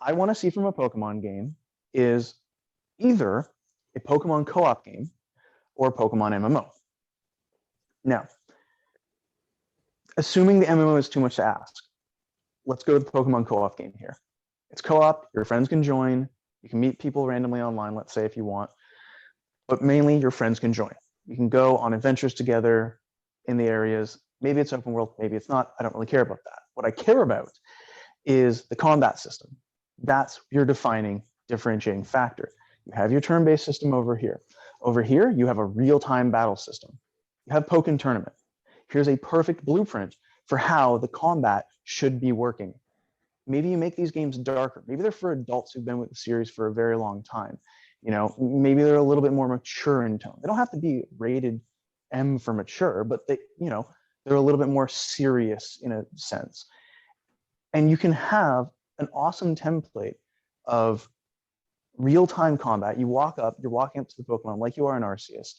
I want to see from a Pokemon game is either a Pokemon co-op game or a Pokemon MMO. Now, assuming the MMO is too much to ask, let's go to the Pokemon co-op game here. It's co-op, your friends can join, you can meet people randomly online, let's say if you want, but mainly your friends can join. You can go on adventures together in the areas. Maybe it's open world, maybe it's not. I don't really care about that. What I care about is the combat system. That's your defining differentiating factor. You have your turn-based system over here. Over here, you have a real-time battle system. You have Pokken Tournament. Here's a perfect blueprint for how the combat should be working. Maybe you make these games darker. Maybe they're for adults who've been with the series for a very long time. You know, maybe they're a little bit more mature in tone. They don't have to be rated M for mature, but they, you know, they're a little bit more serious in a sense. And you can have an awesome template of real-time combat. You walk up, you're walking up to the Pokemon like you are in Arceus.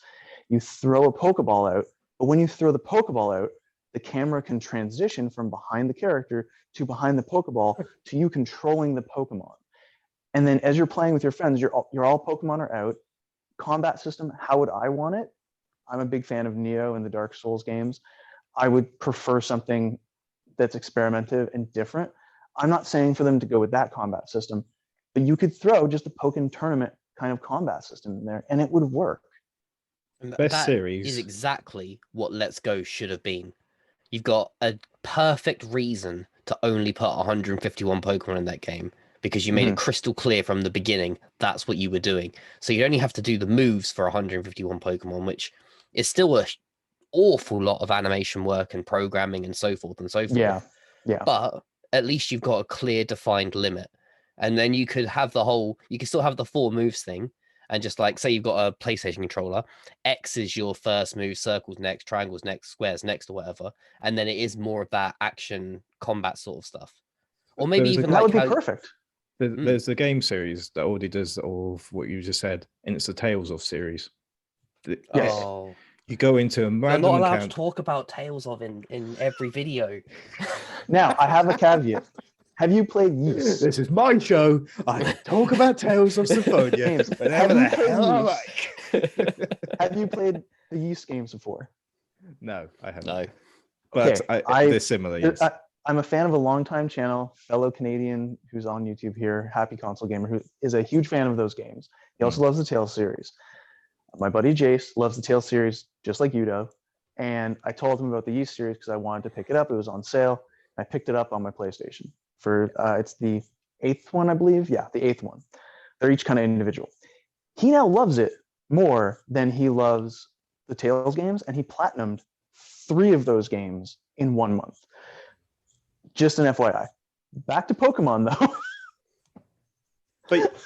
You throw a Pokeball out, but when you throw the Pokeball out, the camera can transition from behind the character to behind the Pokeball to you controlling the Pokemon. And then as you're playing with your friends, you're all Pokemon are out. Combat system, how would I want it? I'm a big fan of Neo and the Dark Souls games. I would prefer something that's experimentative and different. I'm not saying for them to go with that combat system, but you could throw just a Pokken Tournament kind of combat system in there and it would work. And Best that series is exactly what Let's Go should have been. You've got a perfect reason to only put 151 Pokemon in that game because you made it crystal clear from the beginning that's what you were doing. So you only have to do the moves for 151 Pokemon, which is still an awful lot of animation work and programming and so forth and so forth. Yeah. But at least you've got a clear defined limit. And then you could have you can still have the 4 moves thing. And just like, say you've got a PlayStation controller, X is your first move, circles next, triangles next, squares next, or whatever. And then it is more of that action combat sort of stuff. Or maybe even that like would be perfect. There's the game series that already does all of what you just said, and it's the Tales of series. Yes. Oh, you go into a random you're not allowed account. to talk about Tales of in every video. Now, I have a caveat. Have you played Yeast? This is my show. I talk about Tales of Symphonia. James, Whenever the hell I like. Have you played the Yeast games before? No, I haven't. No. But okay, they're similar, yes. I'm a fan of a longtime channel, fellow Canadian who's on YouTube here, Happy Console Gamer, who is a huge fan of those games. He also loves the Tales series. My buddy Jace loves the Tales series just like you do. And I told him about the Yeast series because I wanted to pick it up. It was on sale. I picked it up on my PlayStation. It's the 8th one, I believe. Yeah, the 8th one. They're each kind of individual. He now loves it more than he loves the Tales games, and he platinumed 3 of those games in 1 month. Just an FYI. Back to Pokemon, though.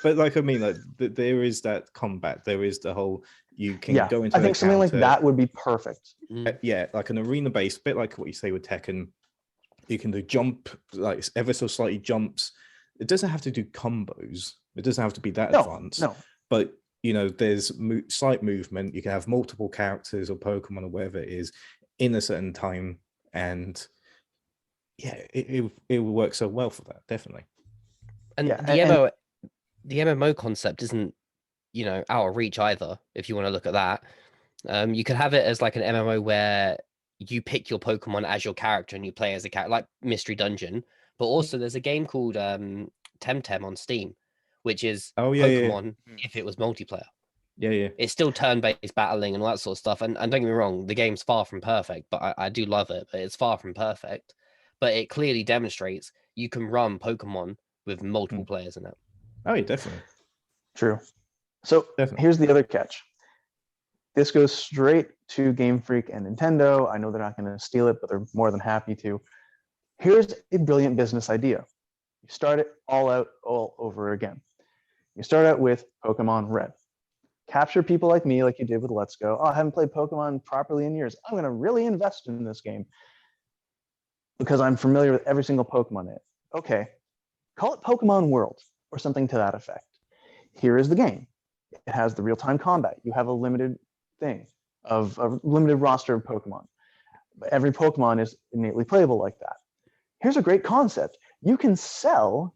But like, I mean, like there is that combat. There is the whole, you can go into I think something like that would be perfect. Yeah, like an arena-based, bit like what you say with Tekken. You can do jump, like ever so slightly jumps. It doesn't have to do combos. It doesn't have to be that advanced. No. But, you know, there's slight movement. You can have multiple characters or Pokemon or whatever it is in a certain time. And yeah, it will work so well for that, definitely. And the MMO concept isn't, you know, out of reach either, if you want to look at that. You could have it as like an MMO where you pick your Pokemon as your character and you play as a character, like Mystery Dungeon. But also there's a game called Temtem on Steam, which is Pokemon if it was multiplayer. Yeah. It's still turn-based battling and all that sort of stuff. And don't get me wrong, the game's far from perfect, but I do love it, but it's far from perfect. But it clearly demonstrates you can run Pokemon with multiple players in it. Oh, yeah, definitely. True. So here's the other catch. This goes straight to Game Freak and Nintendo. I know they're not going to steal it, but they're more than happy to. Here's a brilliant business idea. You start it all over again. You start out with Pokemon Red. Capture people like me, like you did with Let's Go. Oh, I haven't played Pokemon properly in years. I'm going to really invest in this game because I'm familiar with every single Pokemon in it. Okay, call it Pokemon World or something to that effect. Here is the game. It has the real-time combat. You have a limited roster of Pokemon. Every Pokemon is innately playable like that. Here's a great concept. You can sell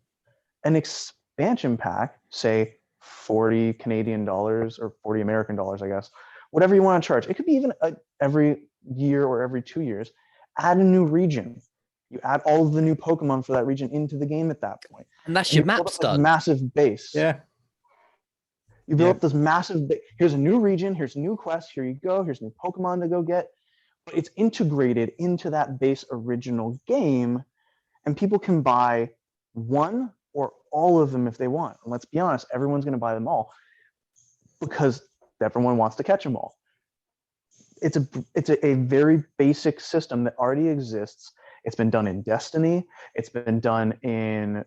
an expansion pack, say $40 Canadian or $40 American dollars, I guess, whatever you want to charge. It could be even every year or every 2 years, add a new region. You add all of the new Pokemon for that region into the game at that point. And that's And your you build maps up this done. massive base. Yeah. You build up this massive, here's a new region, here's new quests, here you go, here's new Pokemon to go get. But it's integrated into that base original game, and people can buy one or all of them if they want. And let's be honest, everyone's going to buy them all because everyone wants to catch them all. It's a very basic system that already exists. It's been done in Destiny. It's been done in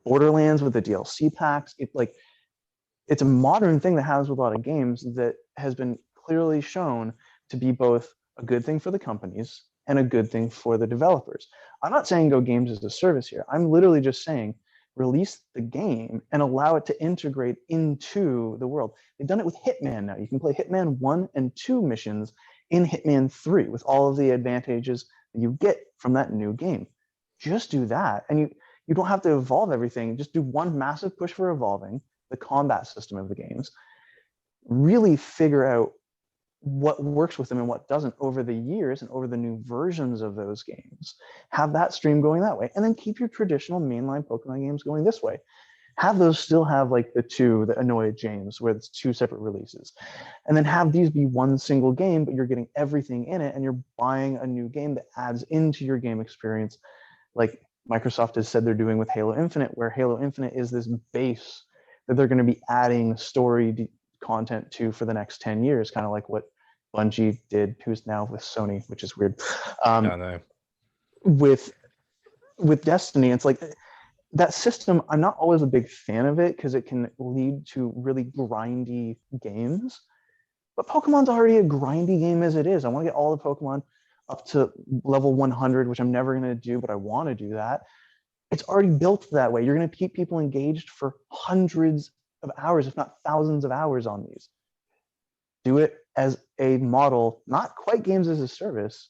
Borderlands with the DLC packs. It's a modern thing that happens with a lot of games that has been clearly shown to be both a good thing for the companies and a good thing for the developers. I'm not saying go games as a service here. I'm literally just saying release the game and allow it to integrate into the world. They've done it with Hitman now. You can play Hitman 1 and 2 missions in Hitman 3 with all of the advantages that you get from that new game. Just do that. And you don't have to evolve everything. Just do one massive push for evolving the combat system of the games. Really figure out what works with them and what doesn't over the years and over the new versions of those games. Have that stream going that way, and then keep your traditional mainline Pokemon games going this way. Have those still have like the two that annoyed James, where it's 2 separate releases, and then have these be one single game, but you're getting everything in it, and you're buying a new game that adds into your game experience, like Microsoft has said they're doing with Halo Infinite, where Halo Infinite is this base that they're going to be adding story content to for the next 10 years, kind of like what Bungie did, who's now with Sony, which is weird. No. With Destiny, it's like that system, I'm not always a big fan of it because it can lead to really grindy games. But Pokemon's already a grindy game as it is. I want to get all the Pokemon up to level 100, which I'm never going to do, but I want to do that. It's already built that way. You're going to keep people engaged for hundreds of hours, if not thousands of hours on these. Do it as a model, not quite games as a service,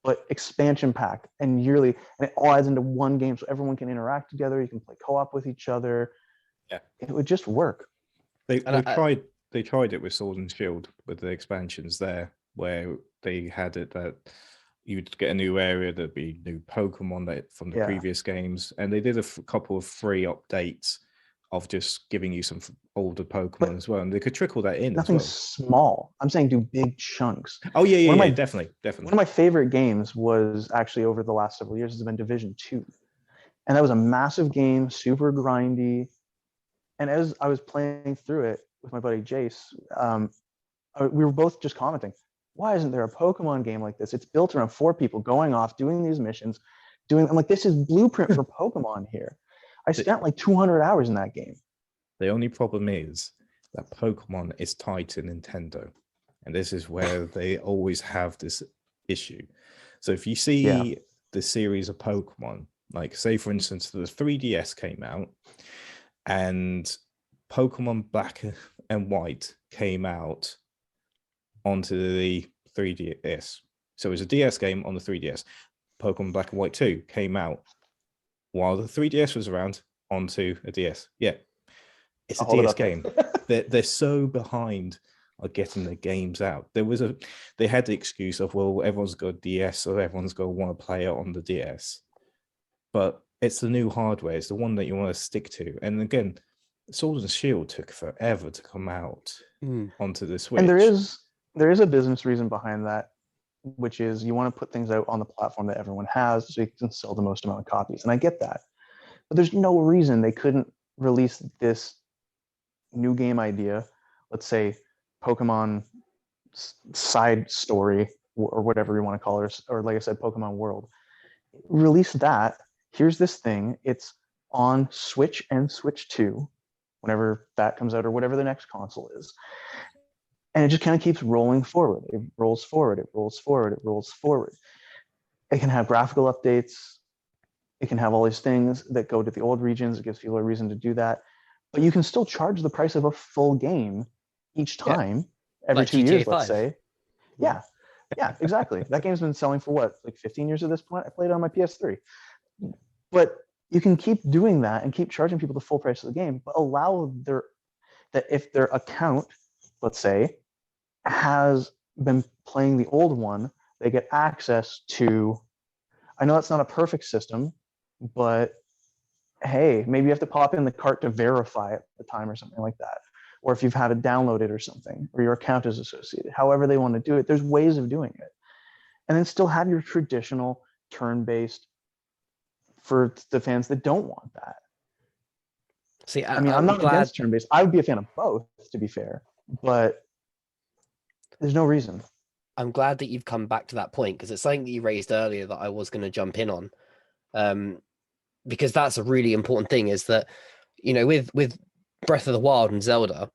but expansion pack and yearly, and it all adds into one game so everyone can interact together. You can play co-op with each other. Yeah, it would just work. They tried it with Sword and Shield with the expansions there, where they had it that you'd get a new area, there'd be new Pokemon from the previous games, and they did a couple of free updates of just giving you some older Pokemon as well, and they could trickle that in. Nothing as well. Small. I'm saying do big chunks. Oh yeah, definitely. One of my favorite games was actually over the last several years has been Division 2, and that was a massive game, super grindy. And as I was playing through it with my buddy Jace, we were both just commenting, why isn't there a Pokemon game like this? It's built around 4 people going off, doing these missions, I'm like, this is blueprint for Pokemon here. I spent like 200 hours in that game. The only problem is that Pokemon is tied to Nintendo. And this is where they always have this issue. So if you see the series of Pokemon, like say, for instance, the 3DS came out and Pokemon Black and White came out onto the 3DS. So it was a DS game on the 3DS. Pokemon Black and White 2 came out while the 3DS was around onto a DS. Yeah, it's a DS game. They're so behind on getting their games out. They had the excuse of, well, everyone's got a DS, so everyone's going to want to play it on the DS. But it's the new hardware. It's the one that you want to stick to. And again, Sword and Shield took forever to come out onto the Switch. And there is a business reason behind that, which is you want to put things out on the platform that everyone has so you can sell the most amount of copies. And I get that. But there's no reason they couldn't release this new game idea, let's say Pokemon side story or whatever you want to call it, or like I said, Pokemon World. Release that. Here's this thing. It's on Switch and Switch 2, whenever that comes out, or whatever the next console is. And it just kind of keeps rolling forward. It rolls forward, it rolls forward, it rolls forward. It can have graphical updates. It can have all these things that go to the old regions. It gives people a reason to do that. But you can still charge the price of a full game each time, every like 2 GTA years, 5. let's say. Yeah, exactly. That game's been selling for what, like 15 years at this point? I played it on my PS3. But you can keep doing that and keep charging people the full price of the game, but allow that if their account, let's say, has been playing the old one, they get access to, I know that's not a perfect system, but hey, maybe you have to pop in the cart to verify at the time or something like that. Or if you've had it downloaded or something, or your account is associated, however they want to do it, there's ways of doing it. And then still have your traditional turn-based for the fans that don't want that. See, I mean, I'm not glad against turn-based. I would be a fan of both, to be fair, but there's no reason. I'm glad that you've come back to that point, because it's something that you raised earlier that I was going to jump in on, because that's a really important thing. Is that, you know, with Breath of the Wild and Zelda,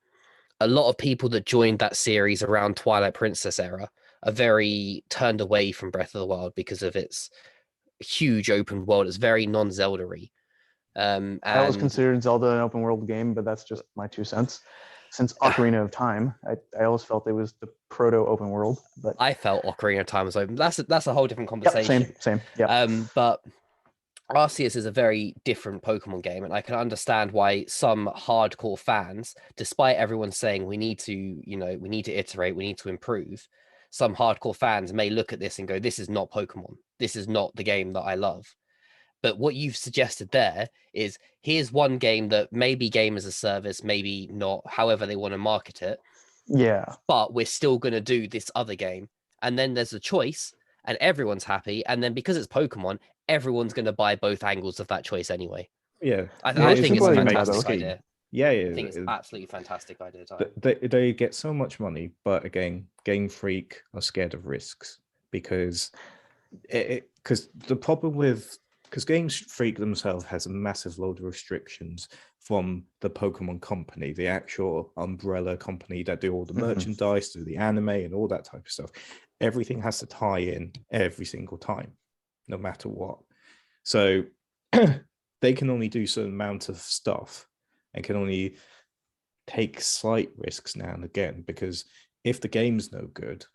a lot of people that joined that series around Twilight Princess era are very turned away from Breath of the Wild because of its huge open world. It's very non-Zelda-y. I always And considered Zelda an open world game, but that's just my 2 cents. Since Ocarina of Time, I always felt it was the proto open world. But I felt Ocarina of Time was open. That's a whole different yep, conversation. same. Yeah. But Arceus is a very different Pokemon game, and I can understand why some hardcore fans, despite everyone saying we need to iterate, we need to improve, some hardcore fans may look at this and go, this is not Pokemon. This is not the game that I love. But what you've suggested there is, here's one game that may be game as a service, maybe not, however they want to market it. Yeah. But we're still going to do this other game. And then there's a choice and everyone's happy. And then because it's Pokemon, everyone's going to buy both angles of that choice anyway. Yeah. I Most think it's people a even fantastic make idea. Yeah, I think it's an absolutely fantastic idea. They get so much money, but again, Game Freak are scared of risks because the problem with, because Game Freak themselves has a massive load of restrictions from the Pokemon company, the actual umbrella company that do all the merchandise, do the anime and all that type of stuff. Everything has to tie in every single time, no matter what. So they can only do a certain amount of stuff and can only take slight risks now and again, because if the game's no good,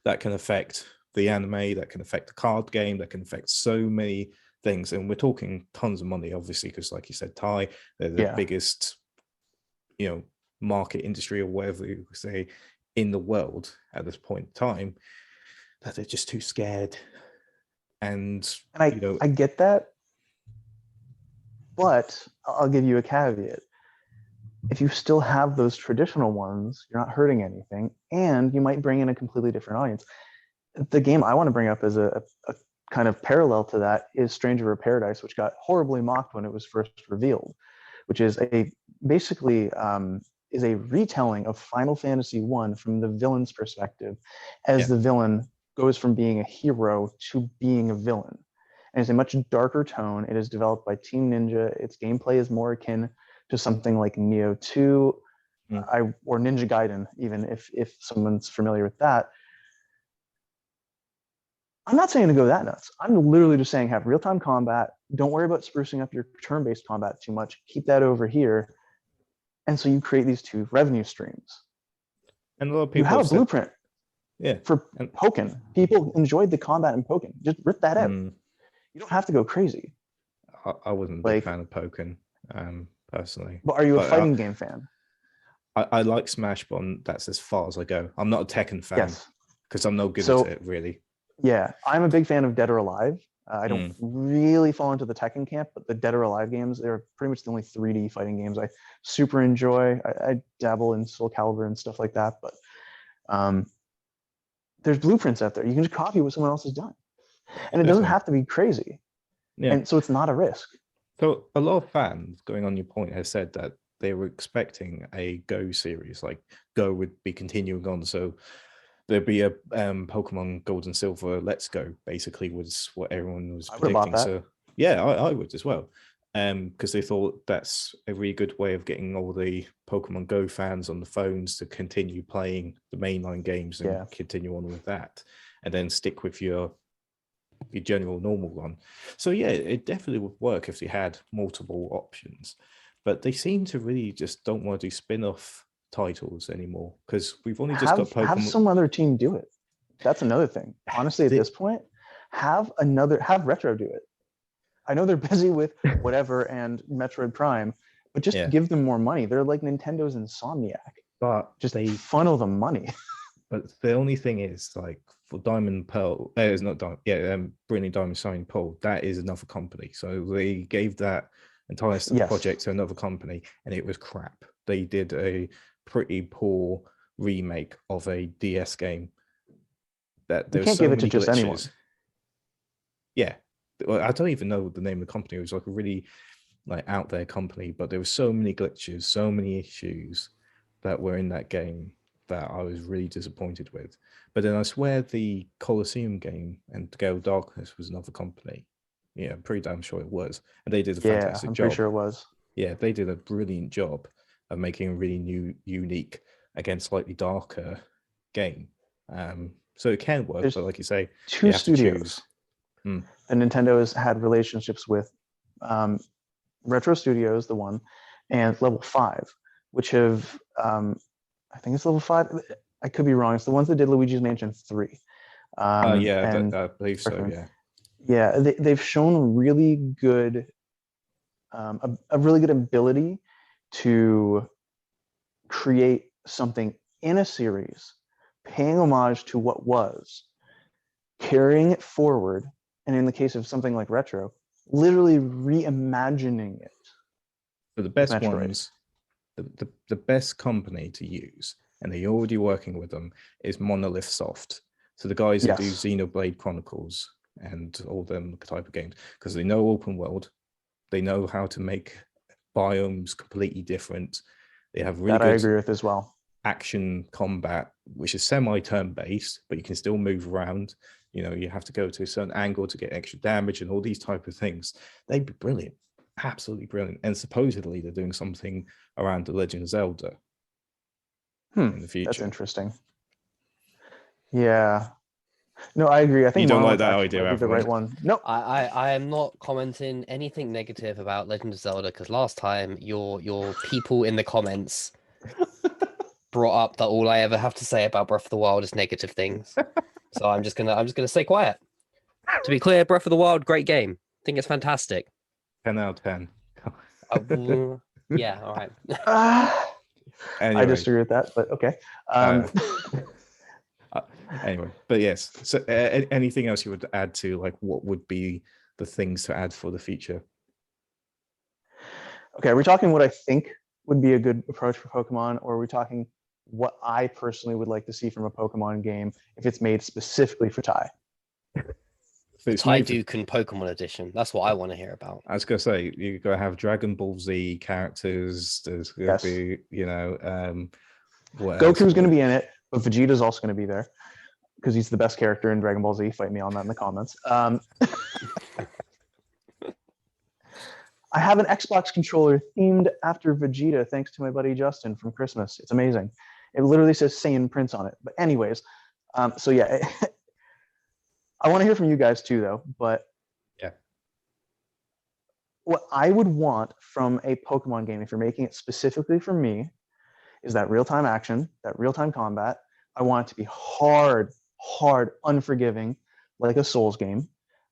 that can affect the anime, that can affect the card game, that can affect so many things. And we're talking tons of money, obviously, because like you said, Thai, they're the biggest, market industry or whatever you say in the world at this point in time, that they're just too scared. And I get that, but I'll give you a caveat. If you still have those traditional ones, you're not hurting anything, and you might bring in a completely different audience. The game I want to bring up as a kind of parallel to that is Stranger of Paradise, which got horribly mocked when it was first revealed, which is basically a retelling of Final Fantasy I from the villain's perspective, as the villain goes from being a hero to being a villain. And it's a much darker tone. It is developed by Team Ninja. Its gameplay is more akin to something like Neo 2 or Ninja Gaiden, even if someone's familiar with that. I'm not saying to go that nuts. I'm literally just saying have real-time combat. Don't worry about sprucing up your turn-based combat too much. Keep that over here. And so you create these two revenue streams. And a lot of people have a blueprint for Pokken. People enjoyed the combat in Pokken. Just rip that out. You don't have to go crazy. I wasn't a big fan of Pokken, personally. But are you a fighting game fan? I like Smash, but that's as far as I go. I'm not a Tekken fan because I'm no good at it, really. Yeah, I'm a big fan of Dead or Alive. I don't really fall into the Tekken camp, but the Dead or Alive games, they're pretty much the only 3D fighting games I super enjoy. I dabble in Soul Calibur and stuff like that, but there's blueprints out there. You can just copy what someone else has done. And it doesn't have to be crazy. Yeah. And so it's not a risk. So a lot of fans, going on your point, have said that they were expecting a Go series, like Go would be continuing on. So there'd be a Pokemon Gold and Silver Let's Go, basically, was what everyone was predicting. So yeah, I would as well. Because they thought that's a really good way of getting all the Pokemon Go fans on the phones to continue playing the mainline games and continue on with that, and then stick with your general normal one. So yeah, it definitely would work if they had multiple options, but they seem to really just don't want to do spin-off titles anymore, because we've only just got Pokemon. Have some other team do it. That's another thing. Honestly, at this point, have Retro do it. I know they're busy with whatever and Metroid Prime, but just Yeah. give them more money. They're like Nintendo's Insomniac. But Just they funnel them money. But the only thing is, like for Diamond Pearl, it's not Diamond, yeah, Brilliant Diamond Shining Pearl, that is another company. So they gave that entire Yes. project to another company, and it was crap. They did a pretty poor remake of a DS game. That You there were can't so give it to many just anyone. glitches. Yeah, well, I don't even know the name of the company. It was like a really like out there company, but there were so many glitches, so many issues that were in that game that I was really disappointed with. But then I swear the Colosseum game and Gale Darkness was another company. Yeah, I'm pretty damn sure it was. And they did a Yeah, fantastic I'm job. pretty sure it was. Yeah, they did a brilliant job of making a really new, unique, again, slightly darker game. So it can work, There's but like you say, two you have to studios choose. Mm. that Nintendo has had relationships with. Retro Studios, the one, and Level 5, which have, I think it's Level 5. I could be wrong. It's the ones that did Luigi's Mansion 3. Yeah, and I believe so, yeah. Yeah, they've shown really good, a really good ability to create something in a series, paying homage to what was, carrying it forward, and in the case of something like Retro, literally reimagining it. But the best Metroid. ones, the best company to use, and they're already working with them, is Monolith Soft. So the guys that do Yes. Xenoblade Chronicles and all them type of games, because they know open world, they know how to make biomes completely different. They have really That I good agree with as well. action combat, which is semi-turn based, but you can still move around. You know, you have to go to a certain angle to get extra damage and all these type of things. They'd be brilliant, absolutely brilliant. And supposedly they're doing something around the Legend of Zelda in the future. That's interesting. Yeah. No, I agree. I think You don't like Monolith that actually idea, might be the right Avalon? one. No, I am not commenting anything negative about Legend of Zelda because last time your people in the comments brought up that all I ever have to say about Breath of the Wild is negative things. So I'm just gonna stay quiet. To be clear, Breath of the Wild, great game. I think it's fantastic. 10 out of 10. Yeah, all right. Anyway, I disagree with that, but okay. Anyway, but yes. So anything else you would add to, like, what would be the things to add for the future? Okay, are we talking what I think would be a good approach for Pokemon, or are we talking what I personally would like to see from a Pokemon game if it's made specifically for Tai? Tyduke Pokemon Edition. That's what I want to hear about. I was gonna say you're gonna have Dragon Ball Z characters. There's gonna be, you know, Goku's gonna be in it, but Vegeta's also gonna be there because he's the best character in Dragon Ball Z. Fight me on that in the comments. I have an Xbox controller themed after Vegeta, thanks to my buddy Justin from Christmas. It's amazing. It literally says Saiyan Prince on it. But anyways, so yeah, I want to hear from you guys too, though. But yeah, what I would want from a Pokemon game, if you're making it specifically for me, is that real-time action, that real-time combat. I want it to be hard, unforgiving, like a Souls game.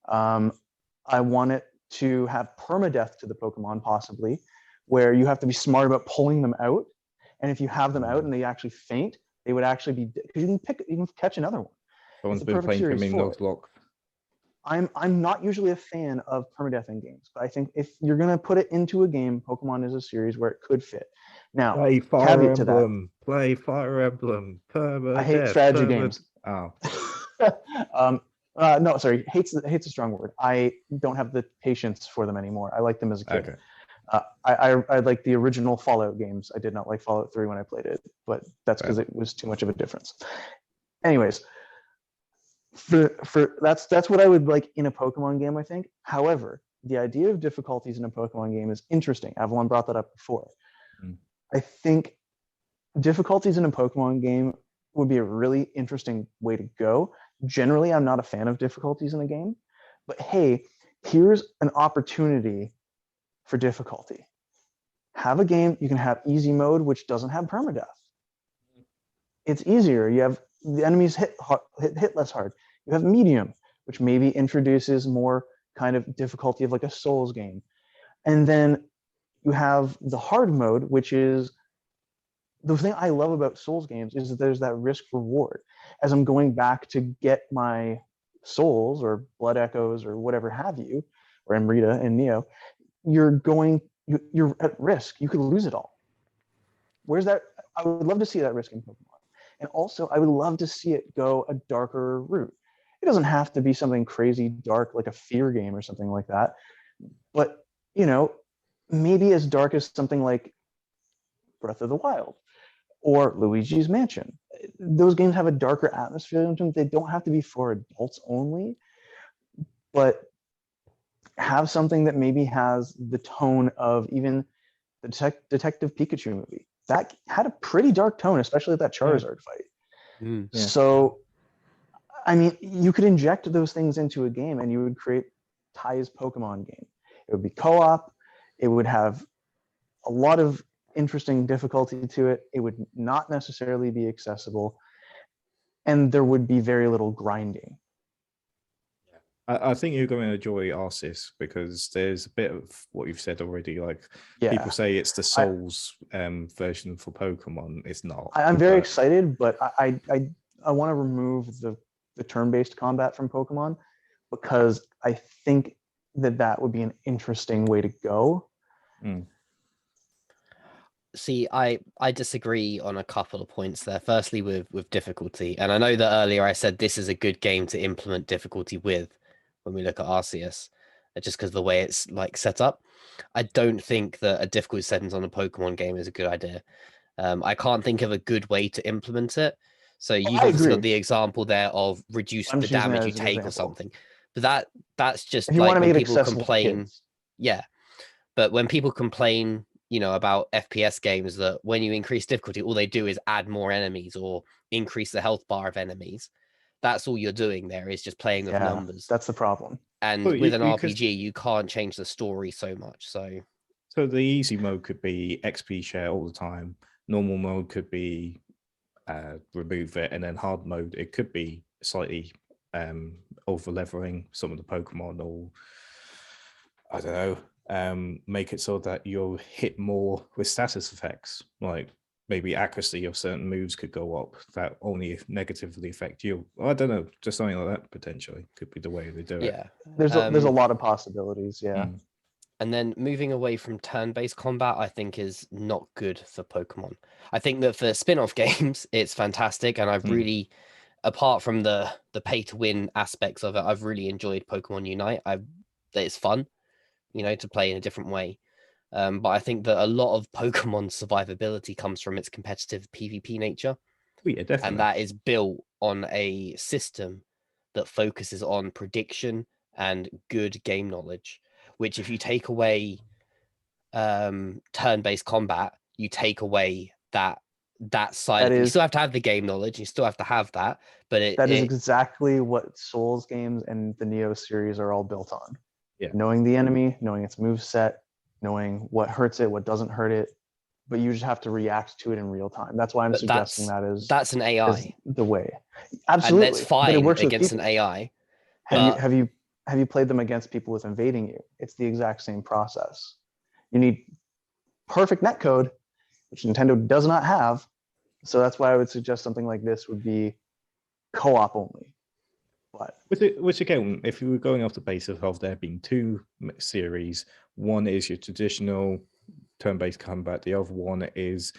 I want it to have permadeath to the Pokemon, possibly, where you have to be smart about pulling them out. And if you have them out and they actually faint, they would actually be, because you can catch another one. Someone's been playing Nuzlocke. I'm not usually a fan of permadeath in games, but I think if you're gonna put it into a game, Pokemon is a series where it could fit. Now, play Fire Emblem. Play Fire Emblem. Permadeath, I hate strategy games. Oh. No, sorry, hate's a strong word. I don't have the patience for them anymore. I liked them as a kid. Okay. I like the original Fallout games. I did not like Fallout 3 when I played it, but that's because it was too much of a difference. Anyways, for that's what I would like in a Pokemon game, I think. However, the idea of difficulties in a Pokemon game is interesting. Avalon brought that up before. I think difficulties in a Pokemon game would be a really interesting way to go. Generally, I'm not a fan of difficulties in a game, but hey, here's an opportunity for difficulty. Have a game, you can have easy mode, which doesn't have permadeath. It's easier. You have the enemies hit less hard. You have medium, which maybe introduces more kind of difficulty of like a Souls game. And then you have the hard mode, which is the thing I love about Souls games is that there's that risk reward. As I'm going back to get my souls or blood echoes or whatever have you, or Amrita and Neo, you're at risk. You could lose it all. Where's that? I would love to see that risk in Pokemon. And also, I would love to see it go a darker route. It doesn't have to be something crazy dark like a fear game or something like that. But, maybe as dark as something like Breath of the Wild or Luigi's Mansion. Those games have a darker atmosphere in them. They don't have to be for adults only, but have something that maybe has the tone of even the Detective Pikachu movie. That had a pretty dark tone, especially that Charizard fight. Yeah. So, I mean, you could inject those things into a game and you would create Ty's Pokemon game. It would be co-op. It would have a lot of interesting difficulty to it. It would not necessarily be accessible. And there would be very little grinding. I think you're going to enjoy Arceus because there's a bit of what you've said already. Like people say it's the Souls version for Pokemon. It's not. I'm very excited, but I want to remove the turn-based combat from Pokemon because I think that would be an interesting way to go. See, I disagree on a couple of points there. Firstly, with difficulty, and I know that earlier I said this is a good game to implement difficulty with when we look at Arceus, just because of the way it's like set up. I don't think that a difficulty settings on a Pokemon game is a good idea. I can't think of a good way to implement it. So you've obviously got the example there of reduce the damage you take or something, but that's just like when people complain. Yeah, but when people complain, about FPS games, that when you increase difficulty, all they do is add more enemies or increase the health bar of enemies. That's all you're doing there is just playing with numbers. That's the problem. And with an RPG, you can't change the story so much. So the easy mode could be XP share all the time. Normal mode could be remove it, and then hard mode, it could be slightly over leveling some of the Pokemon, or I don't know, make it so that you'll hit more with status effects, like maybe accuracy of certain moves could go up that only negatively affect you. I don't know, just something like that potentially could be the way they do it. Yeah, there's a lot of possibilities. And then moving away from turn-based combat, I think is not good for Pokemon. I think that for spin-off games, it's fantastic, and I've really, apart from the pay-to-win aspects of it, I've really enjoyed Pokemon Unite. It's fun, to play in a different way. But I think that a lot of Pokemon survivability comes from its competitive PvP nature. Yeah, definitely. And that is built on a system that focuses on prediction and good game knowledge, which if you take away turn-based combat, you take away that side. You still have to have the game knowledge, you still have to have that, but that is exactly what Souls games and the Neo series are all built on. Yeah. Knowing the enemy, knowing its move set, knowing what hurts it, what doesn't hurt it, but you just have to react to it in real time. That's why I'm suggesting that's an AI. The way. Absolutely. And that's fine, but it works against an AI. Have you played them against people with invading you? It's the exact same process. You need perfect netcode, which Nintendo does not have. So that's why I would suggest something like this would be co-op only. But which again, if you were going off the basis of there being two series, one is your traditional turn-based combat, the other one is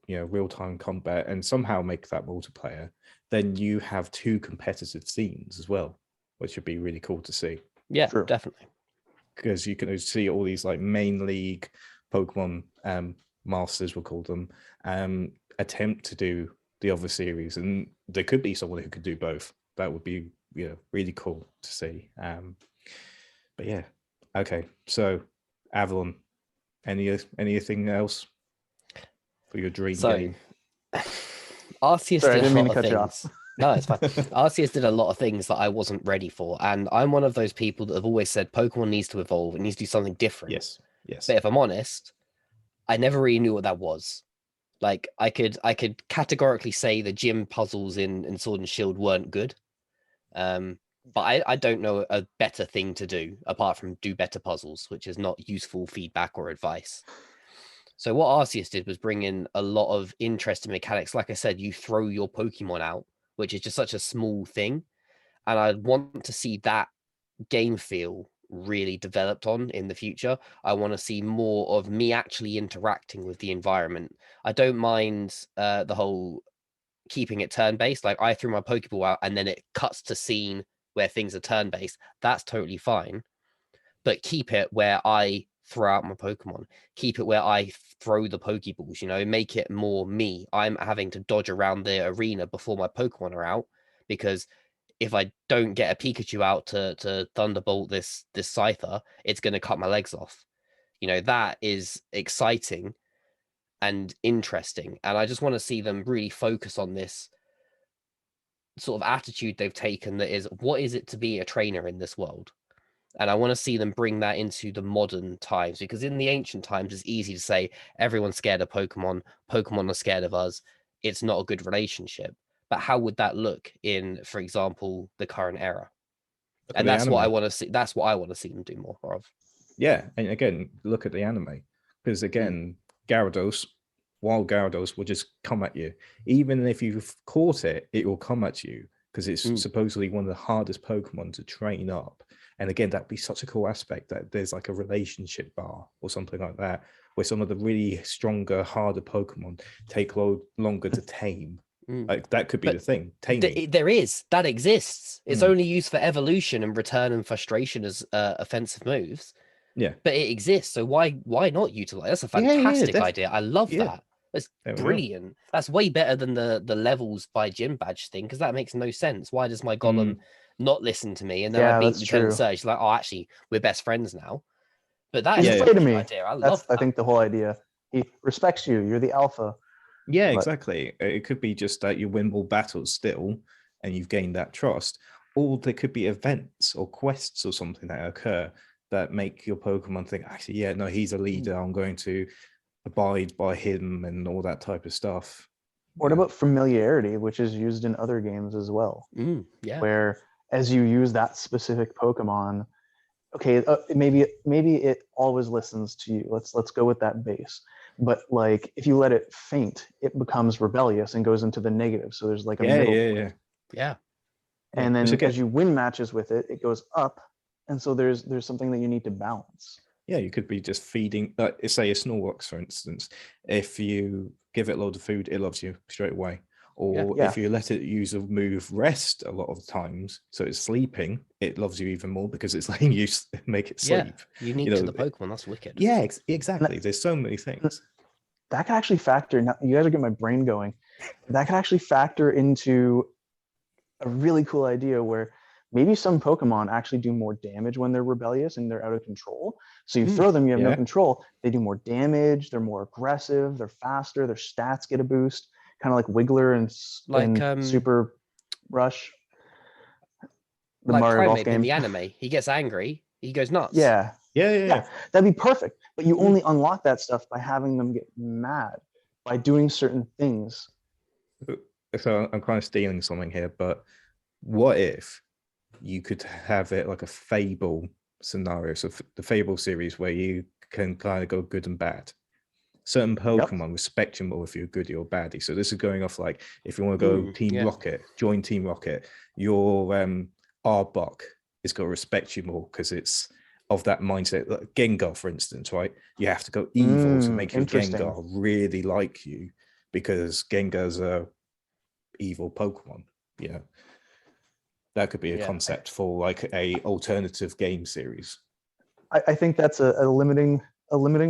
real-time combat, and somehow make that multiplayer, then you have two competitive scenes as well, which would be really cool to see. Yeah, True. Definitely. Because you can see all these like main league Pokemon masters, we'll call them, attempt to do the other series, and there could be someone who could do both. That would be really cool to see. But yeah, okay. So Avalon, anything else for your dream game? Arceus did a lot of things. No, it's fine. Arceus did a lot of things that I wasn't ready for, and I'm one of those people that have always said Pokemon needs to evolve. It needs to do something different. Yes. But if I'm honest, I never really knew what that was. Like I could categorically say the gym puzzles in Sword and Shield weren't good. But I don't know a better thing to do apart from do better puzzles, which is not useful feedback or advice. So what Arceus did was bring in a lot of interesting mechanics. Like I said, you throw your Pokemon out, which is just such a small thing. And I want to see that game feel really developed on in the future. I want to see more of me actually interacting with the environment. I don't mind the whole keeping it turn-based. Like I threw my Pokeball out and then it cuts to scene where things are turn-based. That's totally fine. But keep it where I throw out my Pokemon. Keep it where I throw the Pokeballs, you know, make it more me. I'm having to dodge around the arena before my Pokemon are out, because if I don't get a Pikachu out to Thunderbolt this Scyther, it's going to cut my legs off. You know, that is exciting and interesting. And I just want to see them really focus on this sort of attitude they've taken, that is, what is it to be a trainer in this world? And I want to see them bring that into the modern times, because in the ancient times, it's easy to say everyone's scared of Pokemon. Pokemon are scared of us. It's not a good relationship. But how would that look in, for example, the current era? Look at And the that's what I anime. want to see. That's what I want to see them do more of. Yeah, and again, look at the anime, because again, Gyarados, wild Gyarados will just come at you. Even if you've caught it, it will come at you because it's supposedly one of the hardest Pokemon to train up. And again, that'd be such a cool aspect, that there's like a relationship bar or something like that, where some of the really stronger, harder Pokemon take longer to tame. Like that could be the thing. Taming. There is, that exists. It's Mm. only used for evolution and return and frustration as offensive moves. Yeah. But it exists. So why not utilize? That's a Yeah, fantastic idea. I love yeah. that. That's There we go. brilliant. That's way better than the levels by gym badge thing, because that makes no sense. Why does my Golem not listen to me? And then I Yeah, beat that's Lieutenant true. Surge. Like, oh, actually, we're best friends now. But that is He's a Yeah, afraid of brilliant me. idea. I That's love that. I think the whole idea. He respects you. You're the alpha. Yeah, But- exactly. It could be just that you win more battles still, and you've gained that trust. Or there could be events or quests or something that occur that make your Pokemon think, actually, yeah, no, he's a leader. I'm going to abide by him and all that type of stuff. What about familiarity, which is used in other games as well? Yeah. Where as you use that specific Pokemon, okay, maybe it always listens to you. Let's go with that base. But like if you let it faint, it becomes rebellious and goes into the negative. So there's like a middle point. Yeah. And then again, as you win matches with it, it goes up. And so there's something that you need to balance. yeah, you could be just feeding, say a Snorlax, for instance. If you give it a load of food, it loves you straight away. Or Yeah. if you let it use a move rest a lot of times, so it's sleeping, it loves you even more because it's letting you make it sleep. Yeah, unique to the Pokemon. That's wicked. Yeah, exactly. There's so many things. That could actually factor. Now, you guys are getting my brain going. That could actually factor into a really cool idea where maybe some Pokemon actually do more damage when they're rebellious and they're out of control. So you throw them, you have no control. They do more damage. They're more aggressive. They're faster. Their stats get a boost, kind of like Wiggler and Super Rush. The like Mario Golf Primeape in game. the anime, he gets angry, he goes nuts. Yeah. Yeah. That'd be perfect. But you only unlock that stuff by having them get mad, by doing certain things. So I'm kind of stealing something here, but what if you could have it like a Fable scenario? So the Fable series where you can kind of go good and bad. Certain Pokemon respect you more if you're goodie or baddie. So this is going off like if you want to go Team Rocket, join Team Rocket, your Arbok is going to respect you more because it's of that mindset. Like Gengar, for instance, right? You have to go evil to make your Gengar really like you because Gengar's a evil Pokemon. Yeah, that could be a concept for like a alternative game series. I think that's a limiting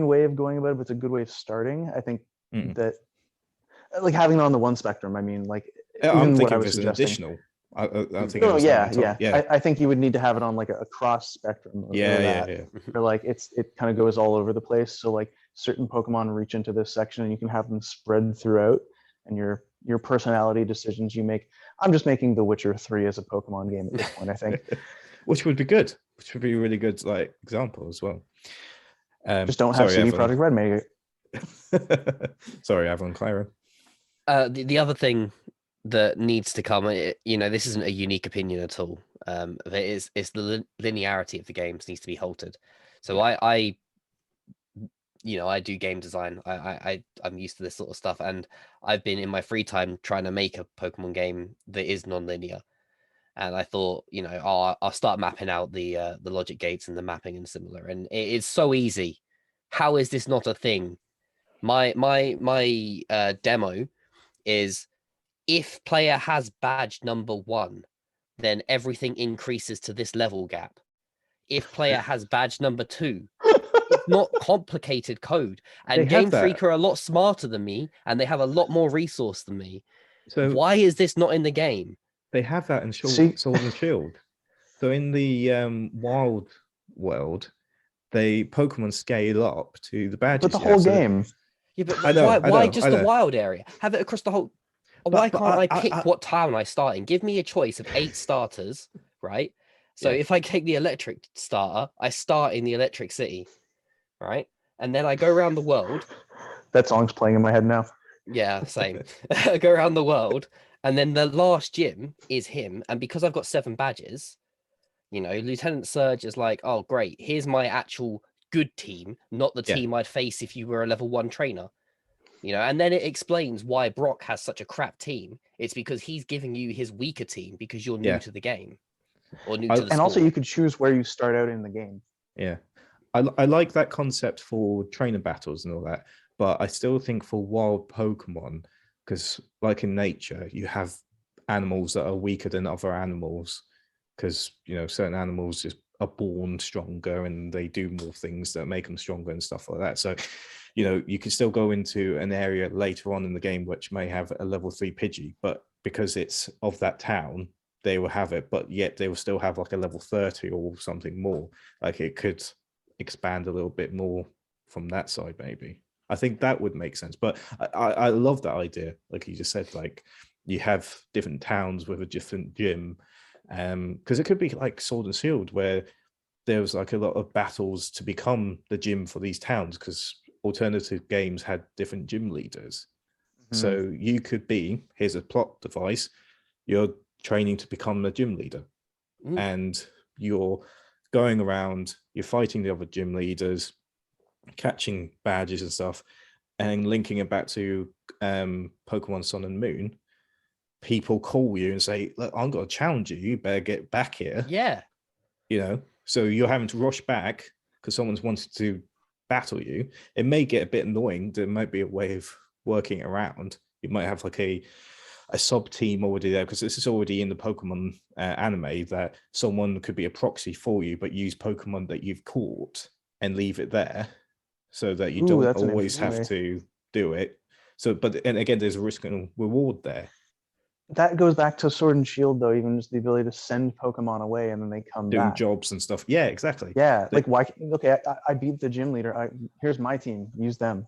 way of going about it, but it's a good way of starting. I think that like having it on the one spectrum. I mean, like I'm thinking what I was there's an additional. I think. Oh yeah. I think you would need to have it on like a cross spectrum. Yeah. Or like it kind of goes all over the place. So like certain Pokemon reach into this section, and you can have them spread throughout, and your personality decisions you make. I'm just making The Witcher 3 as a Pokemon game at this point, I think. Which would be good. Which would be a really good like example as well. Just don't have CD Projekt Red make it. Sorry, Avalon Tyler. The other thing that needs to come. This isn't a unique opinion at all. It's the linearity of the games needs to be halted. So I do game design. I'm used to this sort of stuff, and I've been in my free time trying to make a Pokemon game that is non-linear. And I thought, I'll start mapping out the logic gates and the mapping and similar. And it's so easy. How is this not a thing? My demo is, if player has badge number 1, then everything increases to this level gap. If player has badge number 2, it's not complicated code. And Game Freak are a lot smarter than me, and they have a lot more resource than me. So why is this not in the game? They have that in Sword and Shield. So in the wild world, they Pokemon scale up to the badges. But the whole game. Yeah, but why just the wild area? Have it across the whole. Why can't I pick what town I start in? Give me a choice of 8 starters, right? So if I take the electric starter, I start in the electric city, right? And then I go around the world. That song's playing in my head now. Yeah, same. I go around the world, and then the last gym is him. And because I've got 7 badges, Lieutenant Surge is like, oh, great. Here's my actual good team, not the team I'd face if you were a level 1 trainer. And then it explains why Brock has such a crap team. It's because he's giving you his weaker team because you're new to the game or new to the sport. And also you could choose where you start out in the game. Yeah. I like that concept for trainer battles and all that, but I still think for wild Pokemon, because like in nature, you have animals that are weaker than other animals because, certain animals just are born stronger and they do more things that make them stronger and stuff like that. So, you can still go into an area later on in the game which may have a level 3 Pidgey, but because it's of that town, they will have it, but yet they will still have like a level 30 or something more. Like it could expand a little bit more from that side, maybe. I think that would make sense. But I love that idea. Like you just said, like you have different towns with a different gym. Because it could be like Sword and Shield, where there was like a lot of battles to become the gym for these towns, because alternative games had different gym leaders. So you could be, here's a plot device, you're training to become a gym leader. And you're going around, you're fighting the other gym leaders, catching badges and stuff, and linking it back to Pokemon Sun and Moon. People call you and say, look, I'm going to challenge you. You better get back here. Yeah. So you're having to rush back because someone's wanted to battle you. It may get a bit annoying. There might be a way of working around. You might have like a sub team already there, because this is already in the Pokemon anime, that someone could be a proxy for you, but use Pokemon that you've caught and leave it there so that you don't always have to do it. So, and again, there's a risk and reward there. That goes back to Sword and Shield, though, even just the ability to send Pokemon away and then they come doing back. Jobs and stuff. Yeah, exactly. Yeah, like why? Okay, I beat the gym leader. Here's my team. Use them.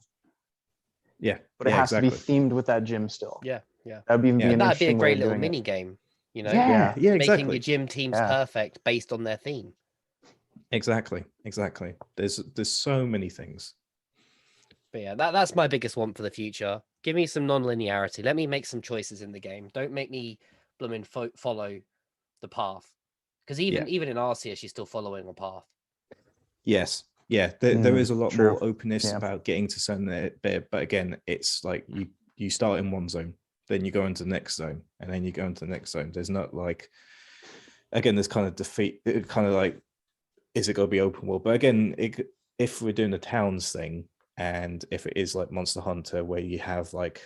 Yeah, but it has to be themed with that gym still. Yeah. That'd be that'd be a great little mini game. Yeah, exactly. Making your gym teams perfect based on their theme. Exactly. There's so many things. But yeah, that's my biggest want for the future. Give me some non-linearity. Let me make some choices in the game. Don't make me blooming follow the path. Because even in Arceus, you're still following a path. Yes. Yeah, there is a lot more openness about getting to certain bit, but again, it's like you start in one zone, then you go into the next zone, and then you go into the next zone. There's not like, again, there's kind of defeat, kind of like, is it going to be open world? But again, if we're doing the towns thing, and if it is like Monster Hunter, where you have like,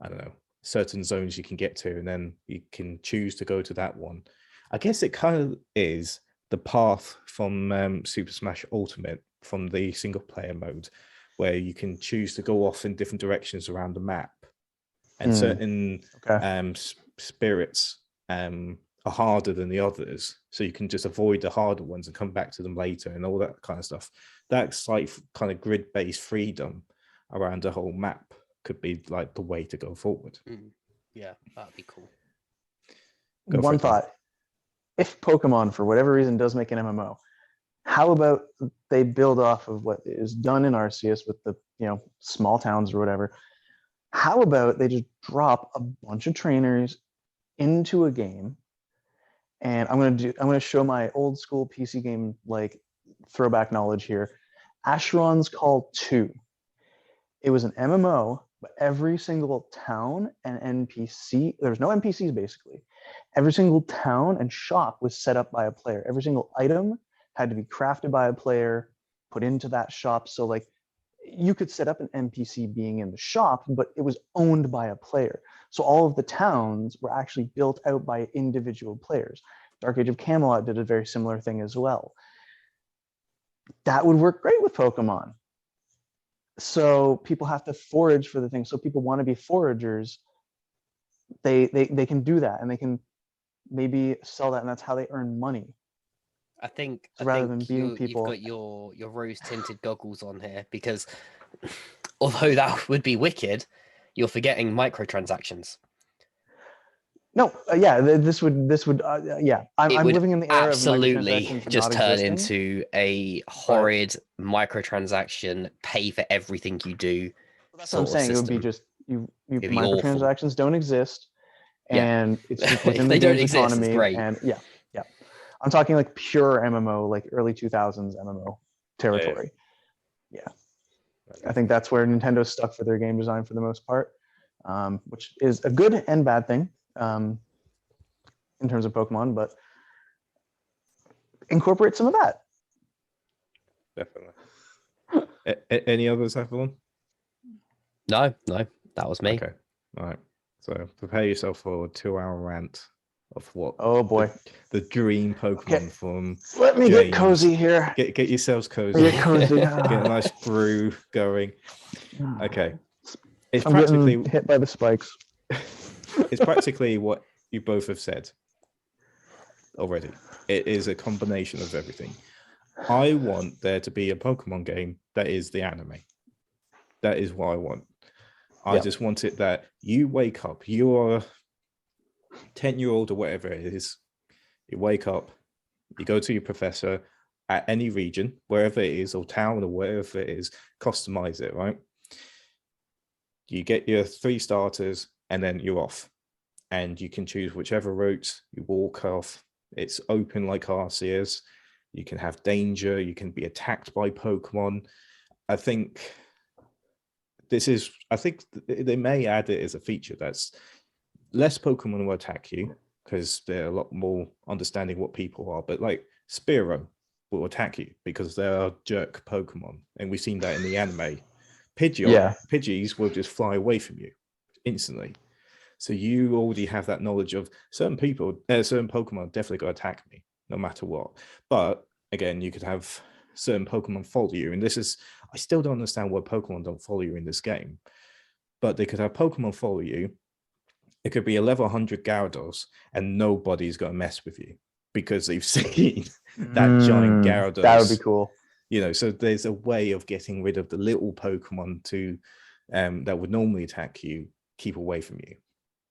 I don't know, certain zones you can get to, and then you can choose to go to that one. I guess it kind of is the path from Super Smash Ultimate, from the single player mode, where you can choose to go off in different directions around the map, and certain spirits are harder than the others, so you can just avoid the harder ones and come back to them later and all that kind of stuff. That's like kind of grid-based freedom around the whole map could be like the way to go forward. Yeah, that'd be cool. One thought: if Pokemon, for whatever reason, does make an MMO, how about they build off of what is done in Arceus with the small towns or whatever? How about they just drop a bunch of trainers into a game, and I'm gonna show my old school PC game like throwback knowledge here. Asheron's Call 2. It was an MMO, but every single town and NPC, there's no NPCs basically. Every single town and shop was set up by a player. Every single item had to be crafted by a player, put into that shop. So like you could set up an NPC being in the shop, but it was owned by a player. So all of the towns were actually built out by individual players. Dark Age of Camelot did a very similar thing as well. That would work great with Pokemon. So people have to forage for the thing. So people want to be foragers. They can do that, and they can maybe sell that, and that's how they earn money. I think Rather than beating you've people. got your rose tinted goggles on here, because although that would be wicked, you're forgetting microtransactions. No, yeah, this would yeah. I'm would living in the era of absolutely microtransactions just not turn existing. into a horrid microtransaction, pay for everything you do. That's what I'm saying. It would be just you It'd be awful. microtransactions don't exist, and it's just within the they don't game's exist, economy. it's great. And yeah. I'm talking like pure MMO, like early 2000s MMO territory. Yeah. I think that's where Nintendo's stuck for their game design for the most part, which is a good and bad thing in terms of Pokemon, but incorporate some of that. Definitely. Any others, Avalon? No, that was me. Okay, all right. So prepare yourself for a 2-hour rant of what? Oh boy, the dream Pokemon from. Let me James. get cozy here. Get yourselves cozy. Get cozy. Get a nice brew going. Okay, it's I'm practically getting hit by the spikes. It's practically what you both have said already. It is a combination of everything. I want there to be a Pokemon game that is the anime. That is what I want. I just want it that you wake up, you're 10-year-old or whatever it is, you wake up, you go to your professor at any region, wherever it is, or town or wherever it is, customize it, right? You get your 3 starters and then you're off. And you can choose whichever route you walk off. It's open like Arceus. You can have danger. You can be attacked by Pokemon. I think they may add it as a feature that's less Pokemon will attack you because they're a lot more understanding what people are. But like Spearow will attack you because they are jerk Pokemon. And we've seen that in the anime. Pidgeys will just fly away from you instantly. So you already have that knowledge of certain Pokemon definitely going to attack me no matter what. But again, you could have certain Pokemon follow you. And I still don't understand why Pokemon don't follow you in this game. But they could have Pokemon follow you. It could be a level 100 Gyarados and nobody's going to mess with you because they've seen that giant Gyarados. That would be cool. So there's a way of getting rid of the little Pokemon that would normally attack you, keep away from you.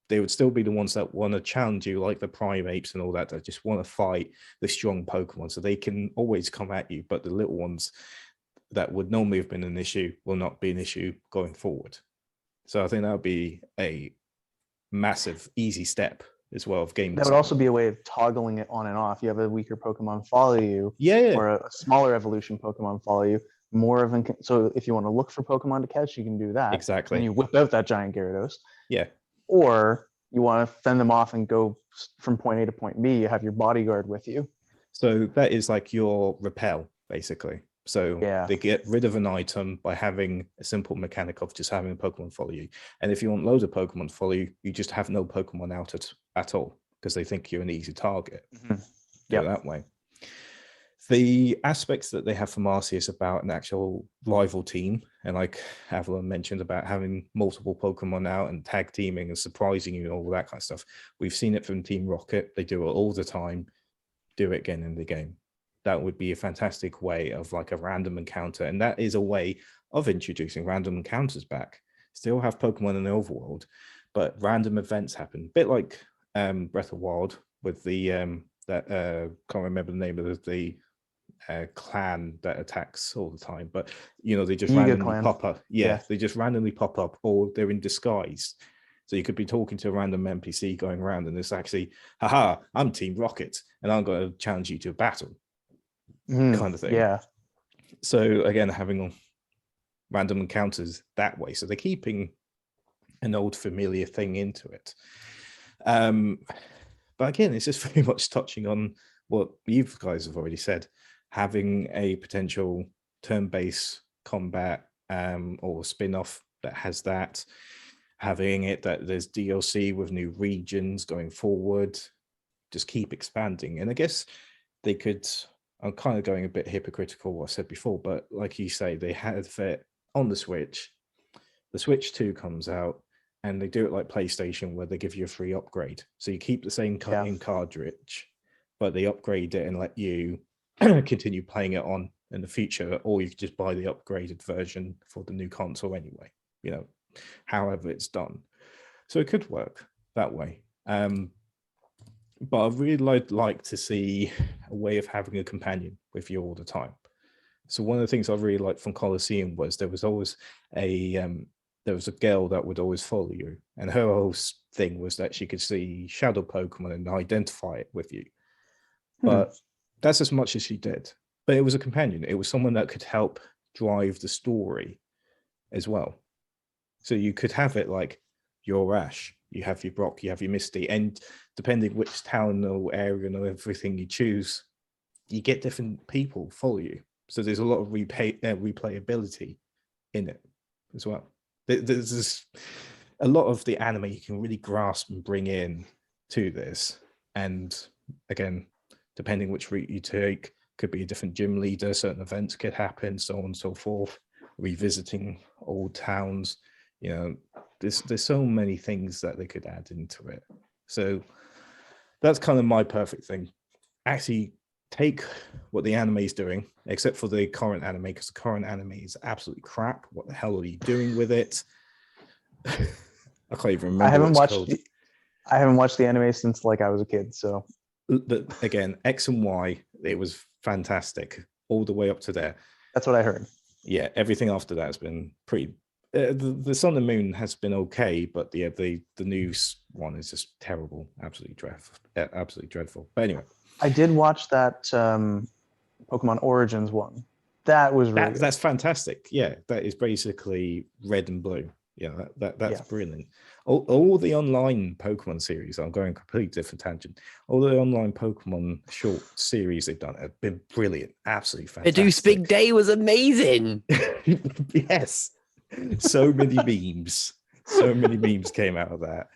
They would still be the ones that want to challenge you, like the Primeapes and all that just want to fight the strong Pokemon. So they can always come at you, but the little ones that would normally have been an issue will not be an issue going forward. So I think that would be a massive, easy step as well of game design. That would also be a way of toggling it on and off. You have a weaker Pokemon follow you, or a smaller evolution Pokemon follow you. So if you want to look for Pokemon to catch, you can do that. Exactly. And you whip out that giant Gyarados. Yeah. Or you want to fend them off and go from point A to point B. You have your bodyguard with you. So that is like your repel, basically. So they get rid of an item by having a simple mechanic of just having a Pokemon follow you. And if you want loads of Pokemon to follow you, you just have no Pokemon out at all because they think you're an easy target. That way. The aspects that they have from Arceus about an actual rival team, and like Avalon mentioned about having multiple Pokemon out and tag teaming and surprising you and all that kind of stuff. We've seen it from Team Rocket. They do it all the time. Do it again in the game. That would be a fantastic way of like a random encounter. And that is a way of introducing random encounters back. Still have Pokemon in the overworld, but random events happen. A bit like Breath of Wild with the can't remember the name of the clan that attacks all the time, but they just randomly pop up. They just randomly pop up, or they're in disguise. So you could be talking to a random NPC going around, and it's actually, haha, I'm Team Rocket, and I'm going to challenge you to a battle, kind of thing. Yeah. So again, having random encounters that way. So they're keeping an old familiar thing into it. But again, it's just very much touching on what you guys have already said, having a potential turn-based combat or spin-off that has that, having it that there's DLC with new regions going forward, just keep expanding. And I guess they could, I'm kind of going a bit hypocritical what I said before, but like you say, they have it on the Switch 2 comes out, and they do it like PlayStation where they give you a free upgrade. So you keep the same in cartridge, but they upgrade it and let you continue playing it on in the future, or you could just buy the upgraded version for the new console anyway, you know, however it's done. So it could work that way. But I really like to see a way of having a companion with you all the time. So one of the things I really liked from Colosseum was there was always there was a girl that would always follow you, and her whole thing was that she could see shadow Pokemon and identify it with you. But that's as much as she did. But it was a companion. It was someone that could help drive the story as well. So you could have it like your Ash, you have your Brock, you have your Misty, and depending which town or area and everything you choose, you get different people follow you. So there's a lot of replayability in it as well. There's a lot of the anime you can really grasp and bring in to this. And again, depending which route you take, could be a different gym leader, certain events could happen, so on and so forth, revisiting old towns, you know, there's so many things that they could add into it. So that's kind of my perfect thing. Actually take what the anime is doing, except for the current anime, because the current anime is absolutely crap. What the hell are you doing with it? I can't even remember. I haven't watched the anime since like I was a kid. So again, X and Y, it was fantastic all the way up to there. That's what I heard. Yeah, everything after that has been pretty. The Sun and Moon has been okay, but the news one is just terrible, absolutely dreadful. But anyway, I did watch that Pokemon Origins one. That was really that's fantastic. Yeah, that is basically red and blue. Yeah, that's brilliant. All the online Pokemon series, I'm going completely different tangent. All the online Pokemon short series they've done have been brilliant, absolutely fantastic. Bidoo's Big Day was amazing. Yes, so many memes. So many memes came out of that.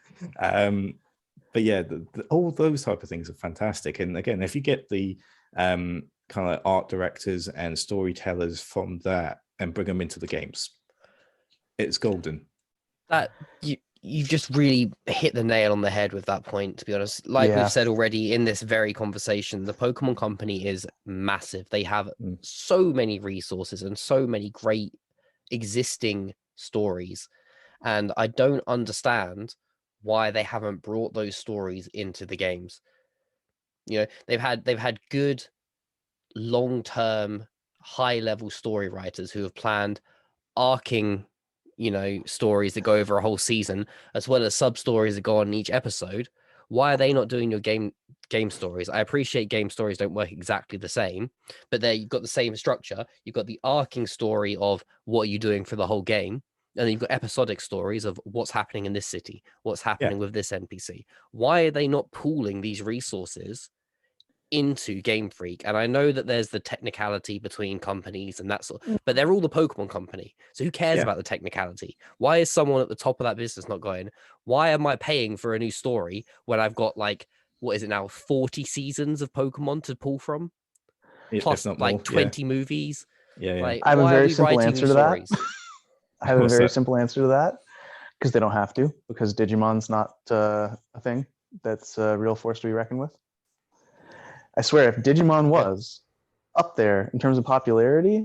But yeah, all those type of things are fantastic. And again, if you get the kind of art directors and storytellers from that and bring them into the games, it's golden. That you've just really hit the nail on the head with that point, to be honest. Like we've said already in this very conversation, the Pokemon Company is massive. They have so many resources and so many great existing stories. And I don't understand why they haven't brought those stories into the games. You know, they've had good long-term high-level story writers who have planned arcing, you know, stories that go over a whole season, as well as sub stories that go on in each episode. Why are they not doing your game stories? I appreciate game stories don't work exactly the same, but there you've got the same structure. You've got the arcing story of what are you doing for the whole game, and then you've got episodic stories of what's happening in this city, what's happening with this NPC. Why are they not pooling these resources into Game Freak? And I know that there's the technicality between companies and that sort, but they're all the Pokemon Company, so who cares about the technicality? Why is someone at the top of that business not going, why am I paying for a new story when I've got like, what is it now, 40 seasons of Pokemon to pull from, plus like 20 movies? Like, I have a very simple writing answer to that. I have a very simple answer to that, because they don't have to, because Digimon's not a thing that's a real force to be reckoned with. I swear, if Digimon was up there in terms of popularity,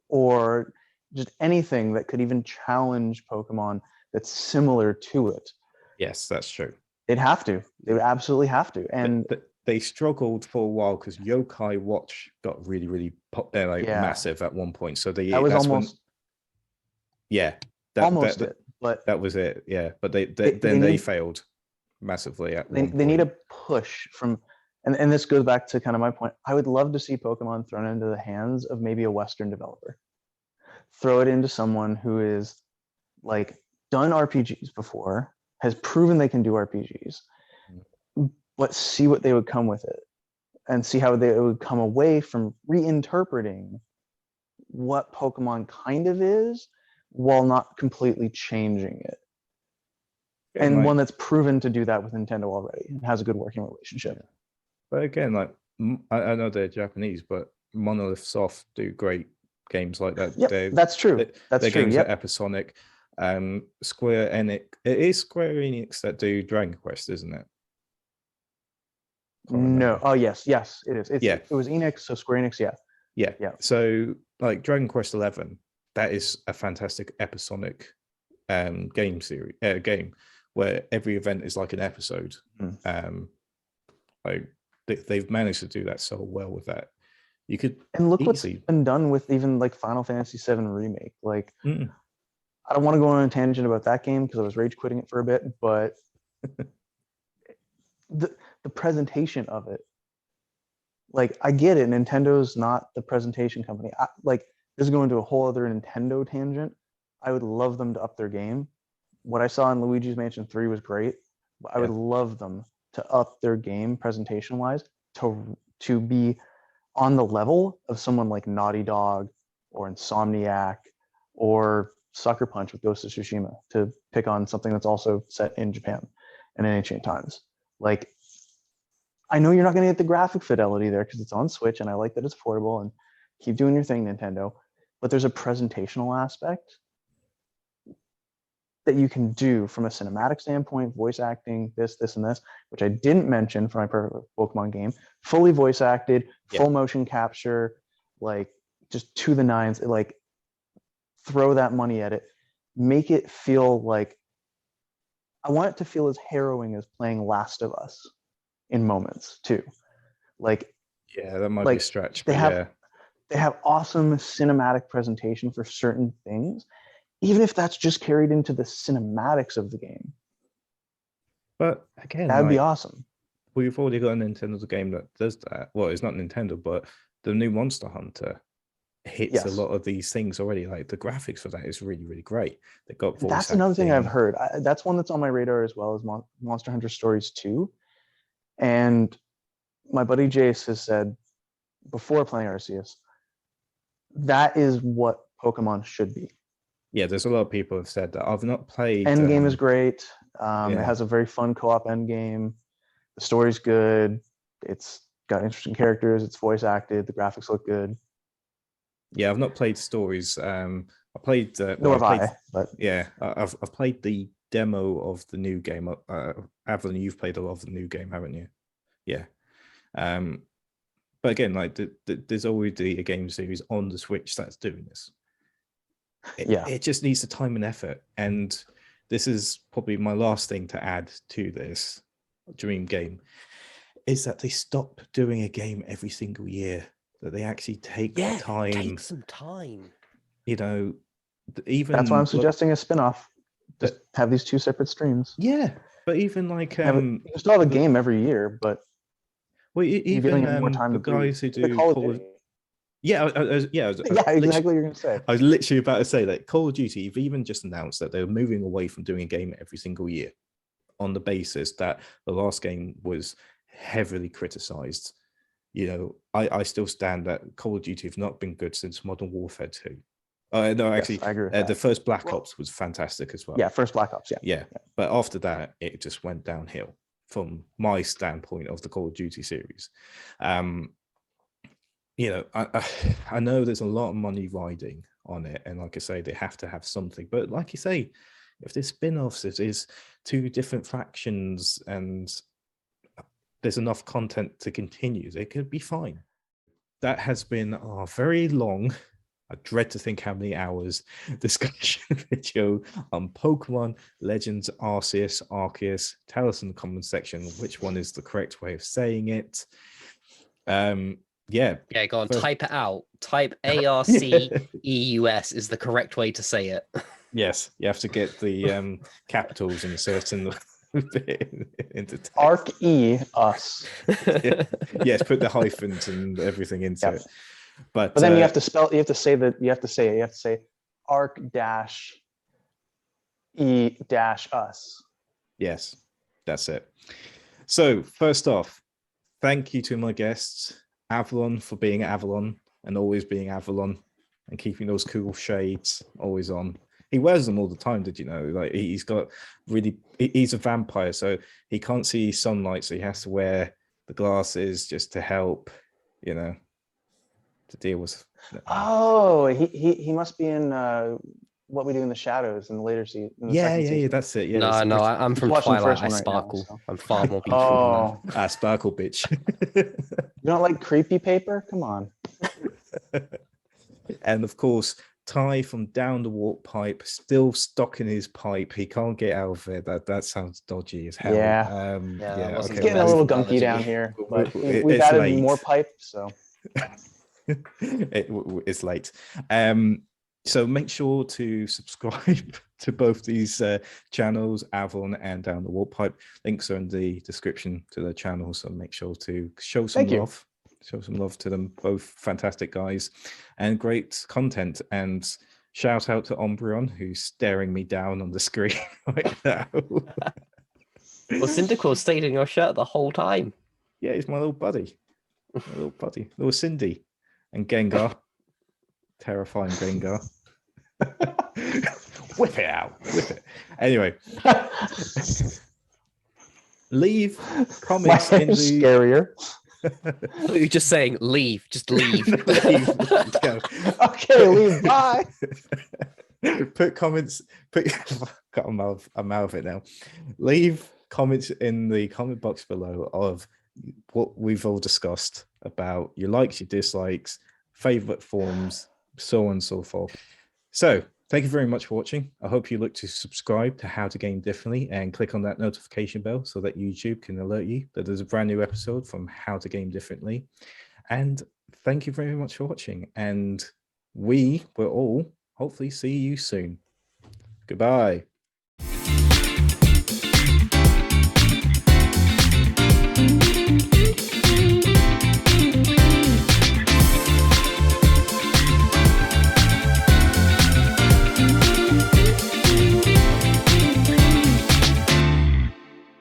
or just anything that could even challenge Pokemon that's similar to it. Yes, that's true. They'd have to. They would absolutely have to. And they struggled for a while because Yokai Watch got really, really massive at one point. So that's almost it. but that was it. Yeah, but they need, failed massively at they, one they need point. a push from, and this goes back to kind of my point. I would love to see Pokemon thrown into the hands of maybe a Western developer. Throw it into someone who is like done RPGs before, has proven they can do RPGs, but see what they would come with it, and see how they would come away from reinterpreting what Pokemon kind of is while not completely changing it. Yeah, And like, one that's proven to do that with Nintendo already and has a good working relationship. Yeah. But again, like I know they're Japanese, but Monolith Soft do great games like that. Yep, that's true. Their games are episodic. Square Enix, it is Square Enix that do Dragon Quest, isn't it? No. Oh yes, it is. It was Enix, so Square Enix. Yeah. So like Dragon Quest 11, that is a fantastic episodic game series, game where every event is like an episode. Like they've managed to do that so well with that. You could look what's been done with even like Final Fantasy VII Remake. Like, I don't want to go on a tangent about that game because I was rage quitting it for a bit, but the presentation of it, like, I get it. Nintendo's not the presentation company. This is going to a whole other Nintendo tangent. I would love them to up their game. What I saw in Luigi's Mansion 3 was great, but I would love them to up their game presentation wise to be on the level of someone like Naughty Dog or Insomniac or Sucker Punch with Ghost of Tsushima, to pick on something that's also set in Japan and in ancient times. Like, I know you're not going to get the graphic fidelity there because it's on Switch, and I like that it's portable, and keep doing your thing, Nintendo. But there's a presentational aspect that you can do from a cinematic standpoint, voice acting, this, and this, which I didn't mention for my perfect Pokemon game. Fully voice acted, full motion capture, like just to the nines. Like, throw that money at it. Make it feel like, I want it to feel as harrowing as playing Last of Us in moments too. Like, that might be a stretch. They have awesome cinematic presentation for certain things, even if that's just carried into the cinematics of the game. But again, that'd be awesome. We've already got a Nintendo game that does that. Well, it's not Nintendo, but the new Monster Hunter hits a lot of these things already. Like, the graphics for that is really, really great. They got voice That's another thing I've heard. That's one that's on my radar as well, as Monster Hunter Stories 2. And my buddy Jace has said before playing Arceus, that is what Pokemon should be. Yeah, there's a lot of people have said that. I've not played. Endgame is great. It has a very fun co-op endgame. The story's good. It's got interesting characters. It's voice acted. The graphics look good. Yeah, I've not played Stories. I played. Nor have I. But yeah, I've played the demo of the new game. Avalon, you've played a lot of the new game, haven't you? Yeah. But again, like there's already a game series on the Switch that's doing this. It just needs the time and effort. And this is probably my last thing to add to this dream game, is that they stop doing a game every single year. That they actually take time. Take some time. You know, even that's why I'm suggesting a spin-off. Just have these two separate streams. Yeah, but even like you still have a game every year, but even more time the guys who do Call of Duty. Exactly what you're gonna say. I was literally about to say that Call of Duty have even just announced that they're moving away from doing a game every single year, on the basis that the last game was heavily criticized. You know, I still stand that Call of Duty have not been good since Modern Warfare 2. No, actually, I agree with the first Black Ops was fantastic as well. Yeah, first Black Ops, yeah. But after that, it just went downhill from my standpoint of the Call of Duty series. You know, I know there's a lot of money riding on it, and like I say, they have to have something. But like you say, if there's spin-offs, it is two different factions, and there's enough content to continue, they could be fine. That has been our very long, I dread to think how many hours, discussion video on Pokemon Legends Arceus. Tell us in the comment section which one is the correct way of saying it. Yeah, go on, type it out. Type ARCEUS is the correct way to say it. Yes, you have to get the capitals in a certain bit into text. Arc E us. Yes, put the hyphens and everything into Yep. it. But then you have to spell. You have to say arc dash E dash us. yes, that's it. So first off, thank you to my guests, Avalon, for being Avalon and always being Avalon and keeping those cool shades always on. He wears them all the time, did you know? Like he's a vampire, so he can't see sunlight, so he has to wear the glasses just to help, to deal with. Oh, he must be in What We Do in the Shadows in the later season. Yeah, that's it. Yeah, No, I'm from watching the Twilight. first I one right now, sparkle. so. I'm far more beautiful than that. Oh, sparkle, bitch. you don't like creepy paper? Come on. And of course, Ty from Down the Warp Pipe, still stuck in his pipe. He can't get out of it. That sounds dodgy as hell. Yeah. Yeah, It's okay, getting a that's little the gunky analogy. down here, but we've It's added late. more pipe, so. It's late. So make sure to subscribe to both these channels, Avalon and Down the Warp Pipe. Links are in the description to the channel, so make sure to show some love. Show some love to them. Both fantastic guys and great content. And shout out to Ombreon, who's staring me down on the screen right now. Well, Cyndaquil stayed in your shirt the whole time. Yeah, he's my little buddy. Little Cindy. And Gengar. Terrifying Gengar. Whip it out. Whip it. Anyway. Leave comments in the scarier. You're just saying leave. Just leave. Leave. Let's go. Okay, leave. Bye. Put comments. I'm out of it now. Leave comments in the comment box below of what we've all discussed about your likes, your dislikes, favorite forms, so on and so forth. So thank you very much for watching. I hope you look to subscribe to How to Game Differently and click on that notification bell so that YouTube can alert you that there's a brand new episode from How to Game Differently. And thank you very much for watching. And we will all hopefully see you soon. Goodbye.